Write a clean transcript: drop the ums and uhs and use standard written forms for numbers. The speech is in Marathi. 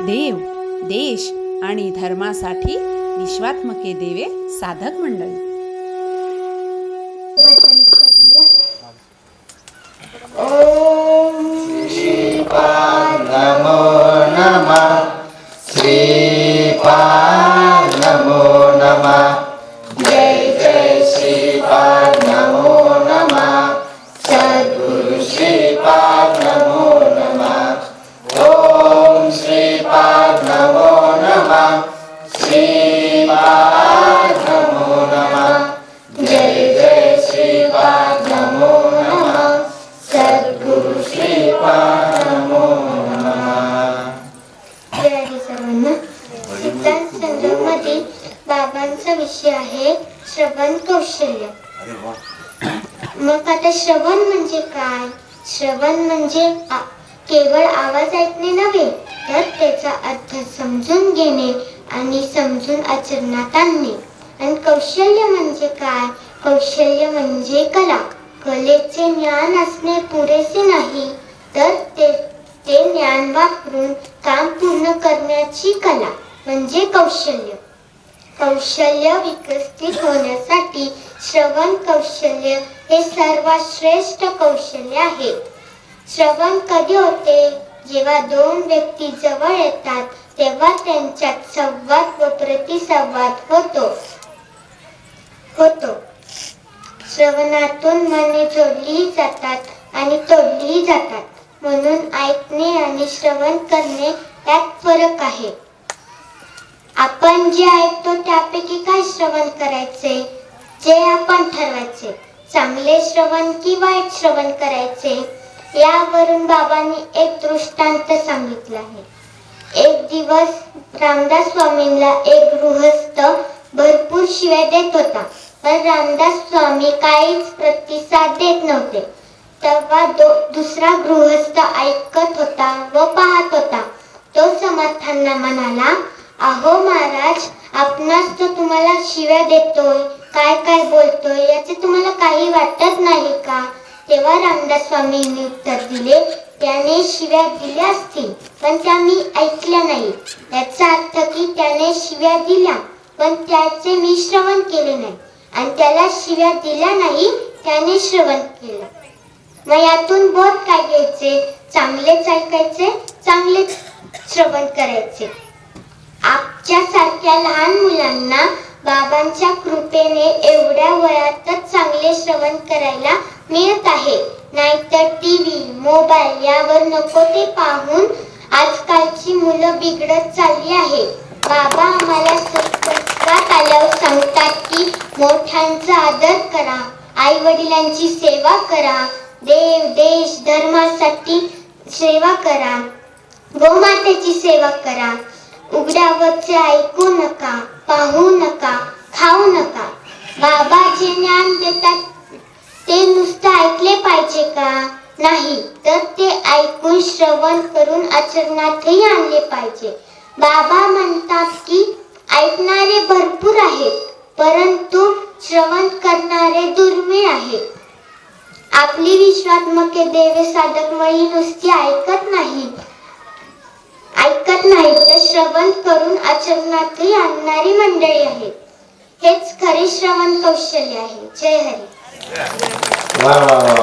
देव, देश आणि धर्मासाठी विश्वात्मके देवे साधक मंडळी. ओम श्रीपाद नमो नमः. श्रीपाद नमो नमः. जय जय श्रीपाद नमो नमः. सद्गुरु श्रीपाद नमो नमः. ओम श्रीपाद नमो नमः. श्रीपाद नमो नमः. जय जय श्रीपाद नमो नमः. सद्गुरु श्रीपाद नमो नमः. सर्वांना सिद्धांत संग्रहमध्ये बाबांचा विषय आहे श्रवण कौशल्य. मग आता श्रवण म्हणजे काय? श्रवण म्हणजे केवळ आवाज ऐकणे नव्हे, तर त्याचा अर्थ समजून घेणे आणि समजून आचरणात आणणे. आणि कौशल्य म्हणजे काय? कौशल्य म्हणजे कला. कलेचे ज्ञान असणे पुरेसे नाही, तर ते ज्ञान वापरून काम पूर्ण करण्याची कला म्हणजे कौशल्य. कौशल्य विकसित होण्यासाठी श्रवण कौशल्य हे सर्वात श्रेष्ठ कौशल्य आहे. श्रवण कधी होते? जेव्हा दोन व्यक्ती जवळ येतात तेव्हा त्यांच्यात संवाद व प्रतिसंवाद होतो. श्रवणातून मने जोडली जातात आणि तोडली जातात. म्हणून ऐकणे आणि श्रवण करणे यात फरक आहे. आपण जे ऐकतो त्यापैकी काय श्रवण करायचे जे आपण ठरवायचे. चांगले श्रवण की वाईट श्रवण करायचे यावरून बाबांनी एक दृष्टांत सांगितला आहे. एक दिवस रामदास स्वामींना एक गृहस्थ भरपूर शिव्या देत होता, पण रामदास स्वामी काहीच प्रतिसाद देत नव्हते. तेव्हा दुसरा गृहस्थ ऐकत होता व पाहत होता. तो समर्थांना म्हणाला, अहो महाराज, आपणास तो तुम्हाला शिव्या देतोय, काय काय बोलतोय याचे तुम्हाला काही वाटत नाही का? तेव्हा रामदास स्वामींनी उत्तर दिले, त्याने शिव्या दिल्या असतील पण त्या मी ऐकल्या नाही. याचा अर्थ की त्याने शिव्या दिल्या पण त्याचे मी श्रवण केले नाही, आणि त्याला शिव्या दिल्या नाही त्याने श्रवण केलं. मग यातून बोध काय घ्यायचे? चांगलेच ऐकायचे, चांगलेच श्रवण करायचे. आपच्या सारख्या लहान मुलांना बाबांच्या कृपेने एवढ्या वयातच चांगले श्रवण करायला मिळत आहे. नाहीतर टीव्ही, मोबाईल यावर नको ते पाहून आजकालची मुलं बिघडत चालली आहे. बाबा आम्हाला संस्कृतात आल्यावर सांगतात की मोठ्यांचा आदर करा, आई वडिलांची सेवा करा, देव, देश, धर्मासाठी सेवा करा, गोमातेची सेवा करा, उघड्यावरचे ऐकू नका, पाहू नका, खाऊ नका. बाबा जे ज्ञान देतात ते नुसतं ऐकले पाहिजे का? नाही, तर ते ऐकून श्रवण करून आचरणातही आणले पाहिजे. बाबा म्हणतात की ऐकणारे भरपूर आहेत, परंतु श्रवण करणारे दुर्मिळ आहेत. आपली विश्वात्मके देवे साधक मंडळी नुसती ऐकत नाही तर श्रवण करून आचरणातही आणणारी मंडळी आहेत. हेच खरे श्रवण कौशल्य आहे. जय हरी. वा वा वा.